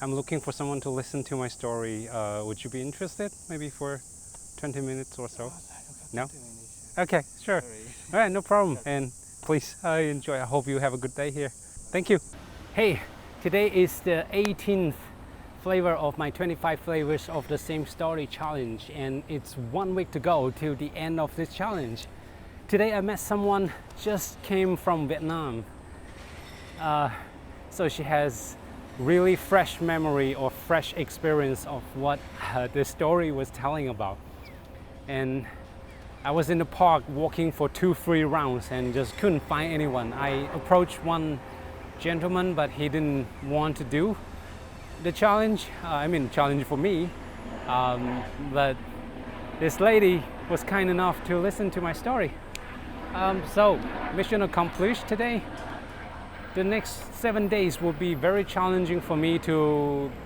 I'm looking for someone to listen to my story. Would you be interested? Maybe for 20 minutes or so? No? Okay, sure. All right, no problem. And please enjoy. I hope you have a good day here. Thank you. Hey, today is the 18th flavor of my 25 flavors of the same story challenge, and it's 1 week to go till the end of this challenge. Today I met someone just came from Vietnam. So she has really fresh memory or fresh experience of what the story was telling about. And I was in the park walking for 2-3 rounds and just couldn't find anyone. I approached one gentleman, but he didn't want to do the challenge. Challenge for me. But this lady was kind enough to listen to my story. So mission accomplished today. The next 7 days will be very challenging for me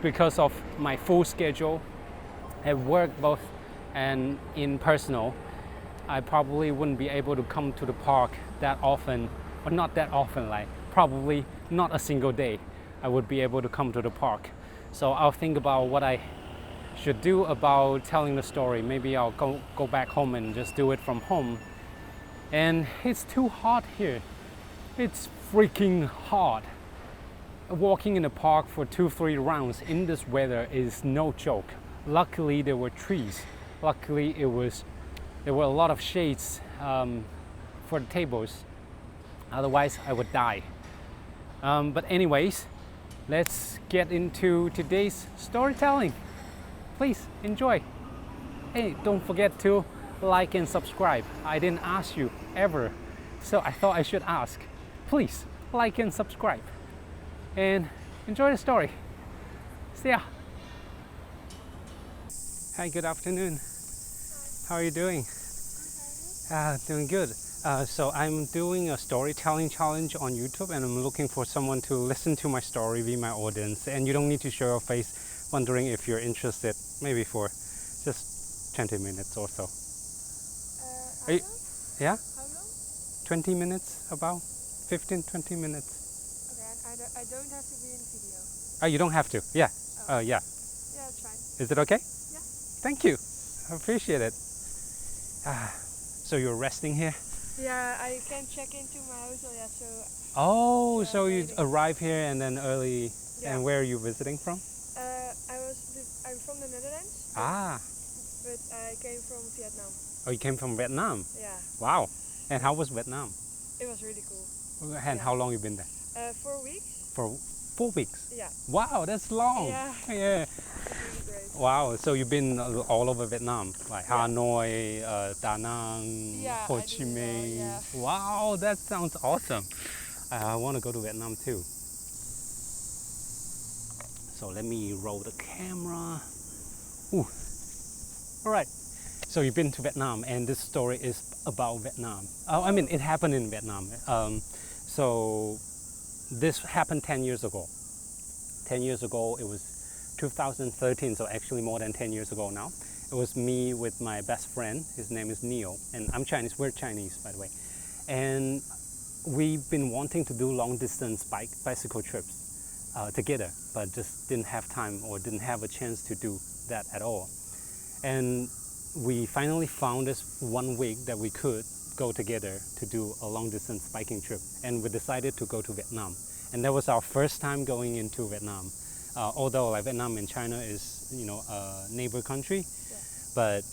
because of my full schedule at work both and in personal. I probably wouldn't be able to come to the park that often, or not that often, like probably not a single day I would be able to come to the park. So I'll think about what I should do about telling the story. Maybe I'll go back home and just do it from home. And it's too hot here. It's freaking hot. Walking in the park for 2-3 rounds in this weather is no joke. Luckily there were trees. Luckily there were a lot of shades for the tables. Otherwise I would die. But anyways, let's get into today's storytelling. Please enjoy. Hey, don't forget to like and subscribe. I didn't ask you ever, so I thought I should ask. Please like and subscribe and enjoy the story. See ya. Hi, good afternoon. How are you doing? Doing good. So I'm doing a storytelling challenge on YouTube, and I'm looking for someone to listen to my story, be my audience. And you don't need to show your face, wondering if you're interested, maybe for just 20 minutes or so. How long? Yeah? How long? 20 minutes, about 15-20 minutes. Okay, and I don't have to be in video. Oh, you don't have to. Yeah. Oh. Yeah. Yeah, it's fine. Is it okay? Yeah. Thank you. I appreciate it. So you're resting here? Yeah, I can check into my hotel yet, so. Oh, Yeah, so you maybe. arrive here and then early. Yeah. And where are you visiting from? I'm from the Netherlands. But I came from Vietnam. Oh, you came from Vietnam? Yeah. Wow. And how was Vietnam? It was really cool. And how long you been there? 4 weeks. For 4 weeks? Yeah. Wow, that's long. Yeah. Yeah. It's really great. Wow, so you've been all over Vietnam, like Yeah. Hanoi, Da Nang, Yeah, Ho I Chi do, Minh. yeah. Wow, that sounds awesome. I want to go to Vietnam too. So let me roll the camera. Ooh. All right. So you've been to Vietnam, and this story is about Vietnam. Oh, I mean, it happened in Vietnam. So this happened 10 years ago. 10 years ago, it was 2013, so actually more than 10 years ago now. It was me with my best friend. His name is Neil, and I'm Chinese. We're Chinese, by the way. And we've been wanting to do long distance bicycle trips together, but just didn't have time or didn't have a chance to do that at all. And we finally found this 1 week that we could go together to do a long distance biking trip, and we decided to go to Vietnam. And that was our first time going into Vietnam. Although like Vietnam and China is, a neighbor country, Yeah. but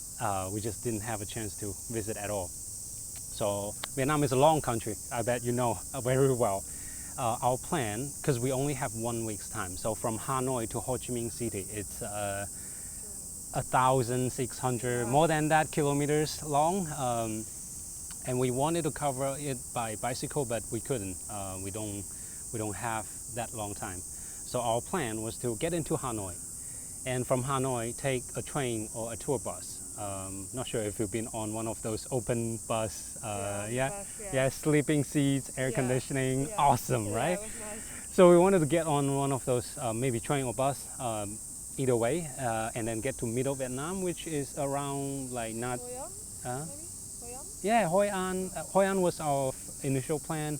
we just didn't have a chance to visit at all. So Vietnam is a long country. I bet you know very well. Our plan, because we only have 1 week's time, so from Hanoi to Ho Chi Minh City, it's 1,600, more than that, kilometers long. And we wanted to cover it by bicycle, but we couldn't. We don't have that long time. So our plan was to get into Hanoi, and from Hanoi take a train or a tour bus. Not sure if you've been on one of those open bus. Bus. Sleeping seats, air Yeah. conditioning, Yeah. awesome, Yeah, right? it was nice. So we wanted to get on one of those, maybe train or bus, either way, and then get to middle Vietnam, which is around like not. Hoi An, Uh, maybe? Hoi An? yeah, Hoi An. Hoi An was our initial plan.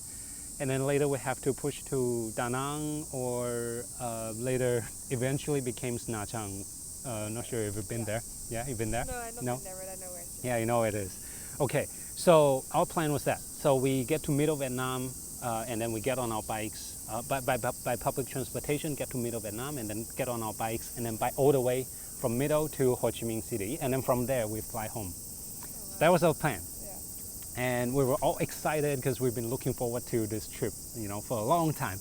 and then later we have to push to Da Nang, or later eventually became Nha Trang. Not sure if you've been there. Yeah, you've been there? No, I've not No? been there, but I know where it is. Yeah, you know it is. Okay, so our plan was that. So we get to middle Vietnam, and then we get on our bikes by public transportation, get to middle Vietnam, and then get on our bikes, and then bike all the way from middle to Ho Chi Minh City, and then from there we fly home. That was our plan. Yeah. And we were all excited because we've been looking forward to this trip, for a long time.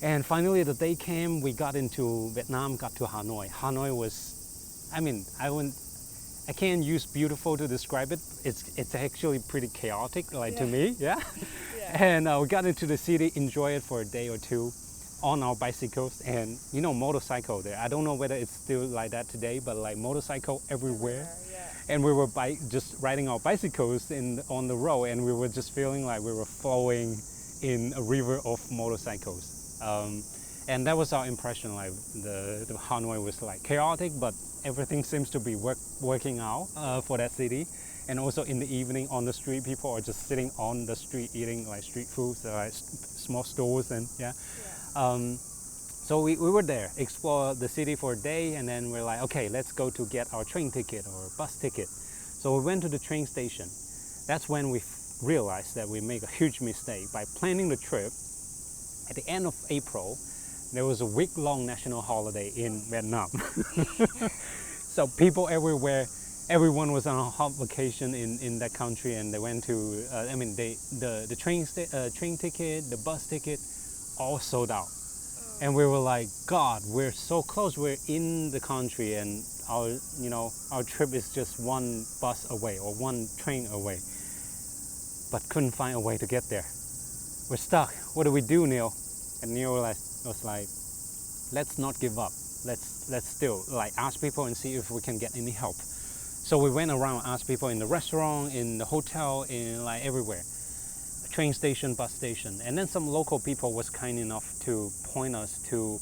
And finally the day came, we got into Vietnam, got to Hanoi. Hanoi was, I can't use beautiful to describe it. It's actually pretty chaotic, to me, yeah. Yeah. And we got into the city, enjoyed it for a day or two on our bicycles, and motorcycle there. I don't know whether it's still like that today, but like motorcycle everywhere. Yeah. And we were just riding our bicycles on the road, and we were just feeling like we were flowing in a river of motorcycles. And that was our impression. Like the Hanoi was like chaotic, but everything seems to be working out for that city. And also in the evening on the street, people are just sitting on the street eating like street foods, like small stores, and yeah. So we were there, explore the city for a day, and then we're like, okay, let's go to get our train ticket or bus ticket. So we went to the train station. That's when we realized that we made a huge mistake by planning the trip. At the end of April, there was a week-long national holiday in Vietnam. So people everywhere, everyone was on a hot vacation in that country, and they went to, the train ticket, the bus ticket, all sold out. And we were like, God, we're so close. We're in the country, and our trip is just one bus away or one train away. But couldn't find a way to get there. We're stuck. What do we do, Neil? And Neil was like, let's not give up. Let's still ask people and see if we can get any help. So we went around, asked people in the restaurant, in the hotel, in everywhere. Train station, bus station, and then some local people was kind enough to point us to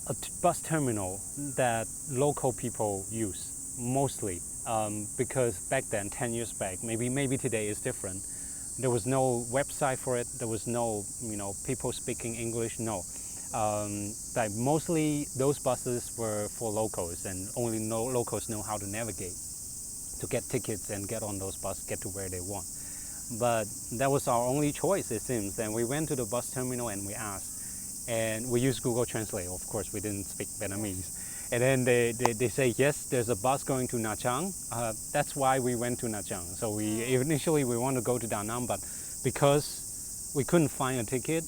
a bus terminal that local people use mostly, because back then, 10 years back, maybe today is different. There was no website for it. There was no people speaking English. No, mostly those buses were for locals, and only locals know how to navigate to get tickets and get on those buses, get to where they want. But that was our only choice, it seems. And we went to the bus terminal and we asked, and we used Google Translate. Of course, we didn't speak Vietnamese. And then they say, yes, there's a bus going to Nha Trang. That's why we went to Nha Trang. So initially we wanted to go to Da Nang, but because we couldn't find a ticket,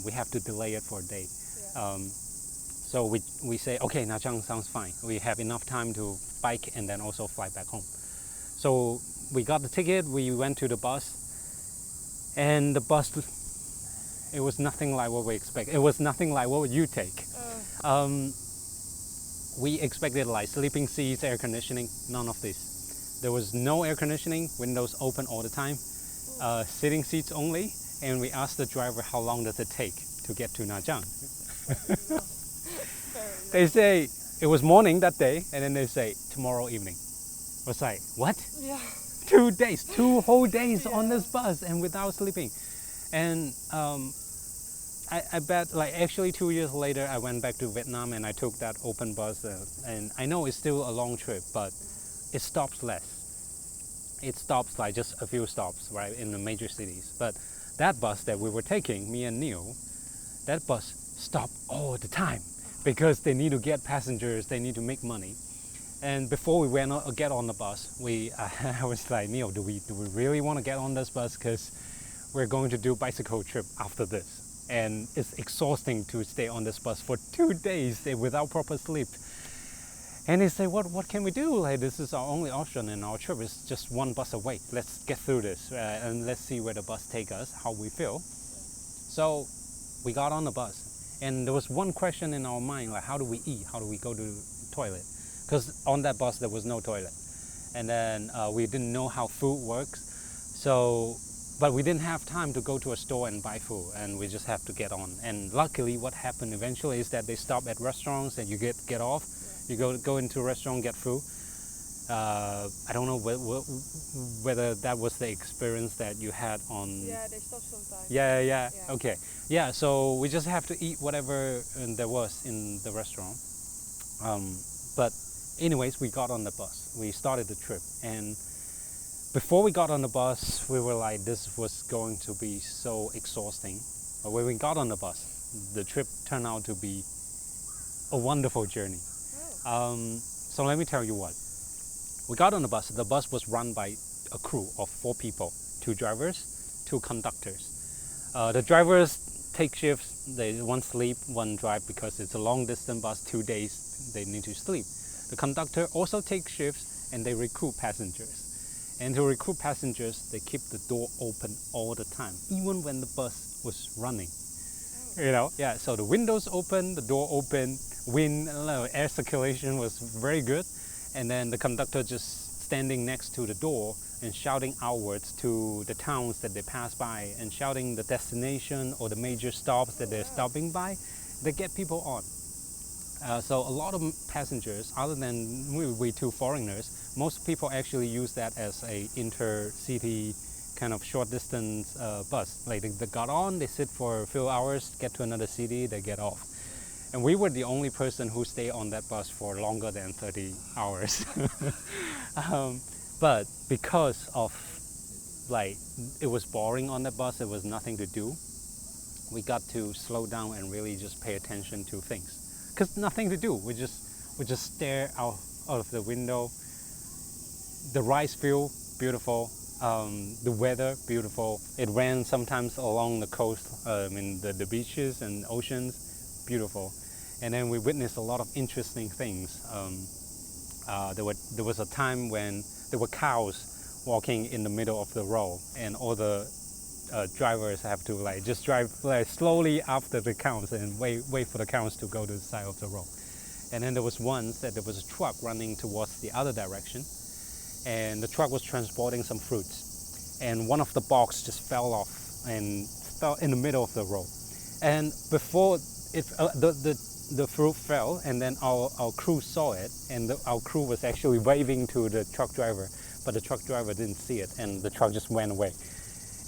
we have to delay it for a day. Yeah. So we say, okay, Nha Trang sounds fine. We have enough time to bike and then also fly back home. So we got the ticket, we went to the bus, and the bus, it was nothing like what we expected. It was nothing like what you take. We expected sleeping seats, air conditioning, none of this. There was no air conditioning, windows open all the time, sitting seats only, and we asked the driver how long does it take to get to Nha Trang. They say it was morning that day, and then they say tomorrow evening. I was like, what? Yeah. 2 days, 2 whole days on this bus and without sleeping. And I bet actually 2 years later I went back to Vietnam and I took that open bus, and I know it's still a long trip, but it stops less. It stops just a few stops, right, in the major cities. But that bus that we were taking, me and Neil, that bus stopped all the time because they need to get passengers, they need to make money. And before we get on the bus, I was like, Neil, do we really want to get on this bus? Because we're going to do bicycle trip after this. And it's exhausting to stay on this bus for 2 days without proper sleep. And they say, what can we do? This is our only option, and our trip is just one bus away. Let's get through this, and let's see where the bus takes us, how we feel. So we got on the bus, and there was one question in our mind, how do we eat? How do we go to the toilet? Because on that bus there was no toilet, and then we didn't know how food works. But we didn't have time to go to a store and buy food, and we just have to get on. And luckily, what happened eventually is that they stop at restaurants, and you get off. You go into a restaurant, get food. I don't know whether that was the experience that you had on. Yeah, they stop sometimes. Yeah. Yeah. Okay. Yeah. So we just have to eat whatever there was in the restaurant. But anyways, we got on the bus. We started the trip, and before we got on the bus, we were like, this was going to be so exhausting. But when we got on the bus, the trip turned out to be a wonderful journey. So let me tell you what. We got on the bus. The bus was run by a crew of 4 people, 2 drivers, 2 conductors. The drivers take shifts. One sleep, one drive because it's a long distance bus, 2 days they need to sleep. The conductor also takes shifts and they recruit passengers. And to recruit passengers, they keep the door open all the time, even when the bus was running. Yeah, so the windows open, the door open, wind, air circulation was very good. And then the conductor just standing next to the door and shouting outwards to the towns that they pass by and shouting the destination or the major stops that they're stopping by. They get people on. So a lot of passengers, other than we 2 foreigners, most people actually use that as a intercity kind of short distance bus. Like they got on, they sit for a few hours, get to another city, they get off. And we were the only person who stayed on that bus for longer than 30 hours. But because of it was boring on that bus, there was nothing to do, we got to slow down and really just pay attention to things. Because nothing to do, we just stare out of the window. The rice field, beautiful. The weather, beautiful. It ran sometimes along the coast, the beaches and oceans, beautiful. And then we witnessed a lot of interesting things. There was a time when there were cows walking in the middle of the road, and all the drivers have to just drive slowly after the cows and wait for the cows to go to the side of the road. And then there was once that there was a truck running towards the other direction, and the truck was transporting some fruits, and one of the box just fell off and fell in the middle of the road. And before the fruit fell, and then our crew saw it, and our crew was actually waving to the truck driver, but the truck driver didn't see it, and the truck just went away.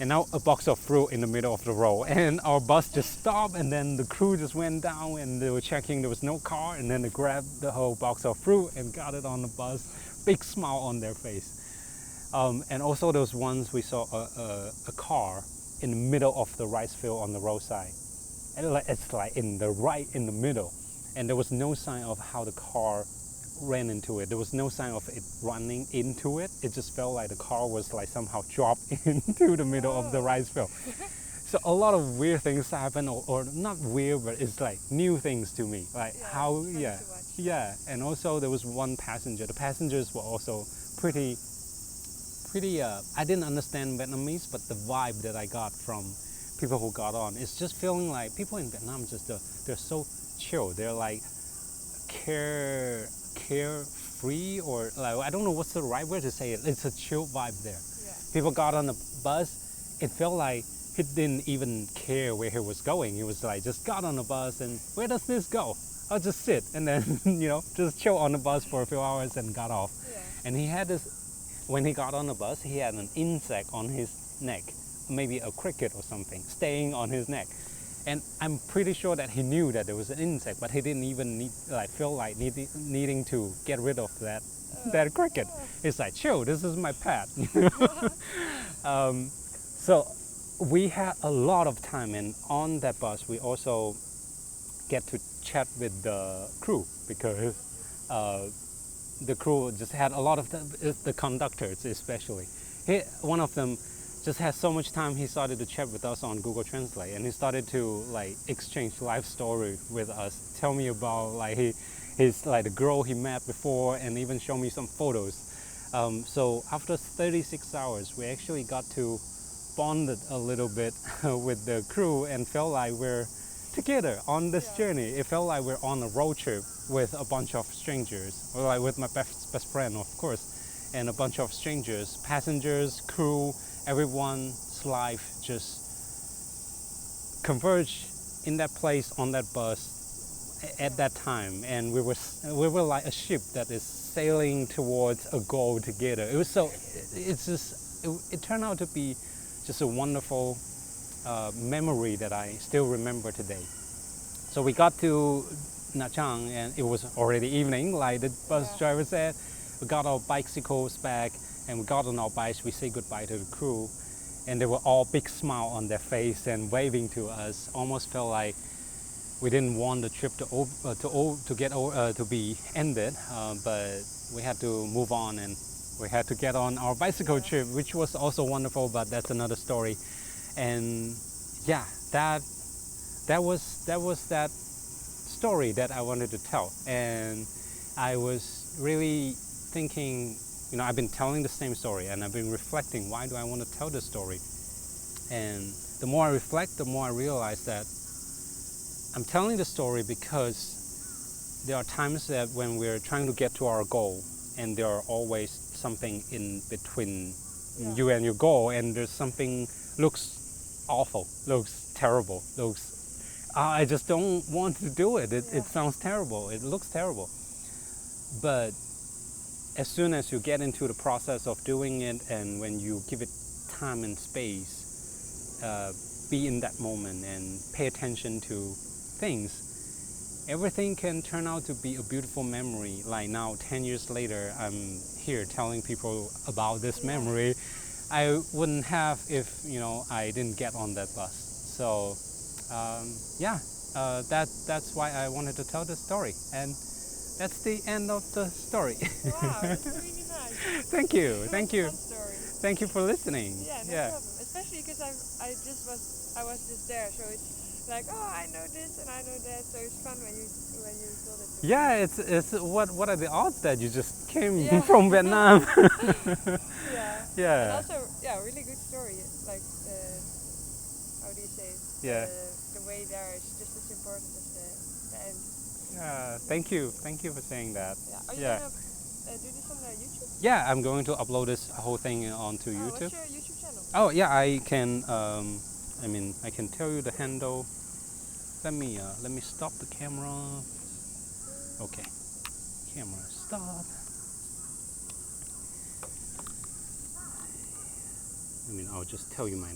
And now a box of fruit in the middle of the road, and our bus just stopped, and then the crew just went down and they were checking there was no car, and then they grabbed the whole box of fruit and got it on the bus. Big smile on their face. And also those ones we saw a car in the middle of the rice field on the roadside. And it's in the middle, and there was no sign of how the car ran into it. There was no sign of it running into it. It just felt like the car was somehow dropped into the middle of the rice field. So a lot of weird things happen, or not weird, but it's new things to me. And also there was one passenger. The passengers were also pretty. I didn't understand Vietnamese, but the vibe that I got from people who got on is just feeling like people in Vietnam they're so chill. They're carefree, or I don't know what's the right word to say it. It's a chill vibe there. Yeah. People got on the bus. It felt like he didn't even care where he was going. He was just got on the bus and where does this go? I'll just sit and then just chill on the bus for a few hours and got off. Yeah. And he had this, when he got on the bus, he had an insect on his neck, maybe a cricket or something, staying on his neck. And I'm pretty sure that he knew that there was an insect, but he didn't even needing to get rid of that cricket. It's chill, this is my pet. So we had a lot of time, and on that bus we also get to chat with the crew, because the crew just had a lot of the conductors especially. One of them just had so much time, he started to chat with us on Google Translate, and he started to exchange life story with us, tell me about his the girl he met before, and even show me some photos. So after 36 hours, we actually got to bonded a little bit with the crew and felt like we're together on this journey. It felt like we're on a road trip with a bunch of strangers, or with my best friend, of course, and a bunch of strangers, passengers, crew, everyone's life just converged in that place on that bus at that time, and we were like a ship that is sailing towards a goal together. It was so it's just it turned out to be just a wonderful memory that I still remember today. So we got to Nha Trang and it was already evening, like the bus driver said. We got our bicycles back and we got on our bikes. We say goodbye to the crew, and they were all big smile on their face and waving to us. Almost felt like we didn't want the trip to be ended, but we had to move on and we had to get on our bicycle trip, which was also wonderful. But that's another story. And yeah, that was that story that I wanted to tell. And I was really thinking, I've been telling the same story and I've been reflecting, why do I want to tell this story? And the more I reflect, the more I realize that I'm telling the story because there are times that when we're trying to get to our goal and there are always something in between you and your goal, and there's something looks awful, looks terrible, I just don't want to do it. It sounds terrible. It looks terrible. But as soon as you get into the process of doing it, and when you give it time and space, be in that moment and pay attention to things, everything can turn out to be a beautiful memory. Like now, 10 years later, I'm here telling people about this memory I wouldn't have if, I didn't get on that bus. So, that's why I wanted to tell this story. And that's the end of the story. Wow, that's really nice. Thank you. It Thank was a you. fun story. Thank you for listening. Yeah, no problem. Especially because I was just there, so it's like, oh, I know this and I know that, so it's fun when you told it to me. Yeah, it's what are the odds that you just came from Vietnam? And also, really good story. Like, how do you say it? Yeah. The way there is just as important as the end. Yeah, thank you for saying that. Are you gonna do this on YouTube? Yeah, I'm going to upload this whole thing onto YouTube. What's your YouTube channel? Oh yeah, I can. I can tell you the handle. Let me stop the camera. Okay, camera stop. I'll just tell you my